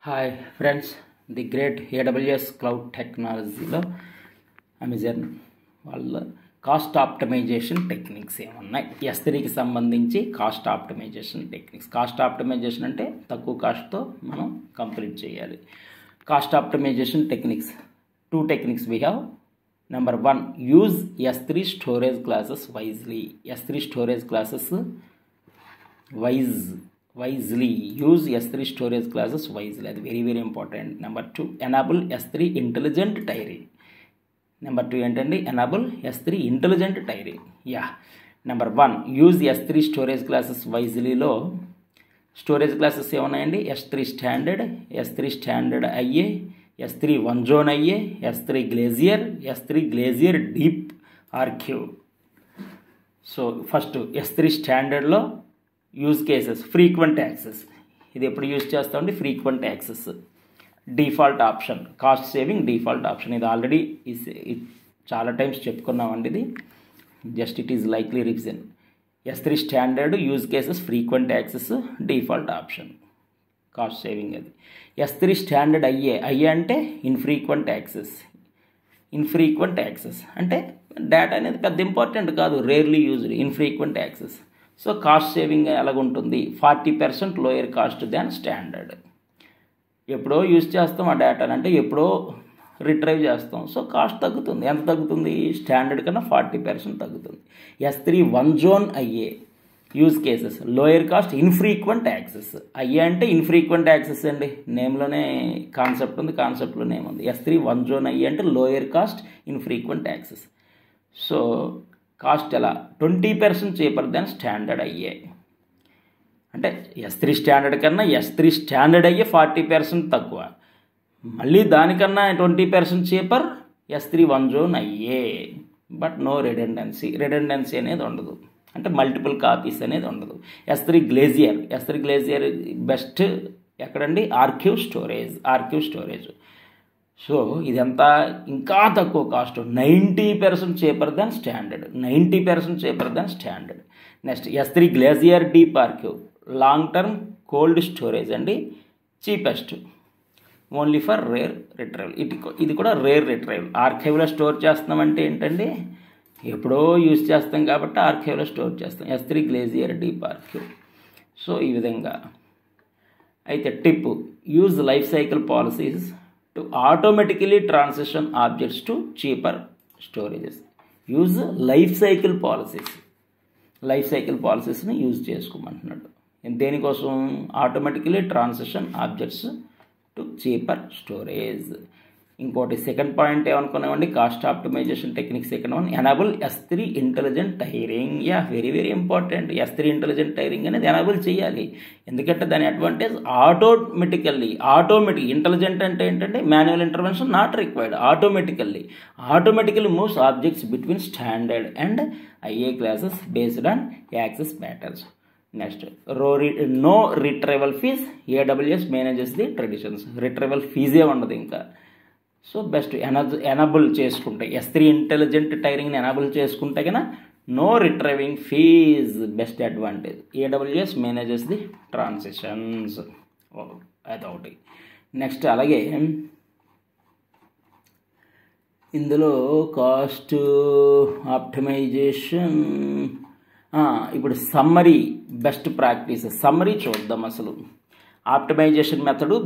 Hi friends, the great AWS cloud టెక్నాలజీలో Amazon వాళ్ళ cost optimization techniques ఏమున్నాయి. S3కి సంబంధించి cost optimization techniques. Cost optimization అంటే తక్కువ కాస్ట్తో మనం కంప్లీట్ చేయాలి. Cost optimization techniques, 2 techniques we have. Number 1, use S3 storage classes wisely. S3 storage classes wisely. Use S3 storage classes wisely. That's very important. Number 2, enable S3 intelligent tiering. Number 2 ఏంటండి, enable S3 intelligent tiering. Number 1, use S3 storage classes wisely లో storage classes ఏమున్నాయండి? S3 standard, S3 standard IA, S3 one zone IA, S3 glacier, S3 glacier deep archive. So first S3 స్టాండర్డ్లో use cases, frequent access. ఇది ఎప్పుడు use చేస్తామండి? Frequent access. Default option, cost saving default option. ఇది already చాలా times చెప్పుకున్నామండి. ఇది just it is likely revision. S3 standard use cases, frequent access, default option, cost saving. అది S3 standard IA అంటే infrequent access. Infrequent access అంటే data అనేది పెద్ద important కాదు, rarely used. Infrequent access. So cost saving ఎలాగుంటుంది? 40% lower cost than standard. ఎప్పుడో use చేస్తాం ఆ డేటాని, అంటే ఎప్పుడో రిట్రైవ్ చేస్తాం. సో కాస్ట్ తగ్గుతుంది. ఎంత తగ్గుతుంది? స్టాండర్డ్ కన్నా 40% తగ్గుతుంది. S3 one zone IA use cases, lower cost, infrequent access. IA అంటే ఇన్ఫ్రీక్వెంట్ యాక్సెస్ అండి, నేమ్లోనే కాన్సెప్ట్ ఉంది, కాన్సెప్ట్లో నేమ్ ఉంది. S3 వన్ జోన్ IA అంటే lower cost, infrequent access. So cost ఎలా? 20% చీపర్ దాన్ స్టాండర్డ్ IA. అంటే S3 స్టాండర్డ్ కన్నా S3 standard IA 40% తక్కువ. మళ్ళీ దానికన్నా 20% cheaper S3 one zone IA. But no redundancy. Redundancy అనేది ఉండదు, అంటే మల్టిపుల్ కాపీస్ అనేది ఉండదు. S3 గ్లేజియర్ బెస్ట్ ఎక్కడండి? Archive storage. సో ఇదంతా ఇంకా తక్కువ cost, 90% cheaper than standard. 90% cheaper than standard. Next S3 glacier deep archive, long term cold storage అండి, cheapest. Only for rare retrieval. ఇది కూడా రేర్ రిట్రైవల్. ఆర్కైవ్లో స్టోర్ చేస్తున్నామంటే ఏంటండి? ఎప్పుడో యూజ్ చేస్తాం కాబట్టి ఆర్కైవ్లో స్టోర్ చేస్తాం. S3 glacier deep archive. So ఈ విధంగా. అయితే tip, use life cycle policies to automatically transition objects to cheaper storages. Use life cycle policies ని యూజ్ చేసుకోమంటున్నాడు. దేనికోసం? Automatically transition objects to cheaper storage. ఇంకోటి సెకండ్ పాయింట్ ఏమనుకున్నామండి? Cost optimization technique second one, enable S3 intelligent tiering. Very important. S3 intelligent tiering అనేది enable చేయాలి. ఎందుకంటే దాని advantage automatic. Intelligent అంటే ఏంటంటే manual intervention not required. Automatically moves objects between standard and IA classes based on access patterns. Next, no retrieval fees. AWS manages the transitions. రిట్రైవల్ ఫీజే ఉండదు ఇంకా. సో బెస్ట్ ఎనబుల్ చేసుకుంటే, S3 ఇంటెలిజెంట్ టైరింగ్ని ఎనబుల్ చేసుకుంటే కన్నా no retrieving fees best advantage. AWS manages the transitions. అదొకటి. Next అలాగే ఇందులో కాస్ట్ ఆప్టిమైజేషన్. ఇప్పుడు సమ్మరీ, బెస్ట్ ప్రాక్టీస్ సమ్మరీ చూద్దాం. అసలు ఆప్టిమైజేషన్ మెథడు,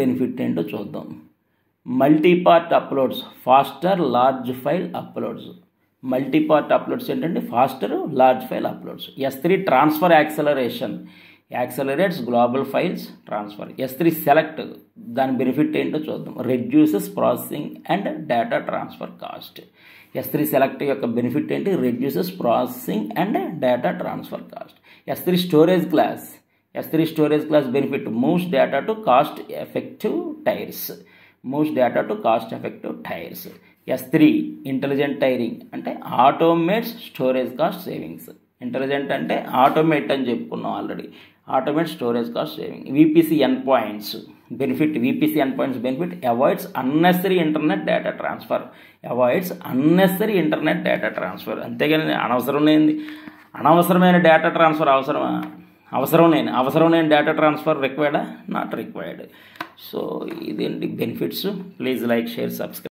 బెనిఫిట్ ఏంటో చూద్దాం. Multipart uploads, faster large file uploads. Multipart uploads ఏంటంటే faster large file uploads. S3 transfer accelerates global files transfer. S3 select, దాని బెనిఫిట్ ఏంటో చూద్దాం. Reduces processing and data transfer cost. S3 select యొక్క benefit ఏంటి? Reduces processing and data transfer cost. S3 storage class benefit, moves data to cost effective tiers. S3 intelligent tiering అంటే automates storage cost savings. Intelligent అంటే automate అని చెప్పుకున్నాం already. Automate storage cost saving. VPC end points benefit, avoids unnecessary internet data transfer. అంతేగాని అనవసరమైన data transfer అవసరమా? అవసరం లేని data transfer రిక్వైర్డా, నాట్ రిక్వైర్డ్. సో ఇదేంటి benefits. Please like, share, subscribe.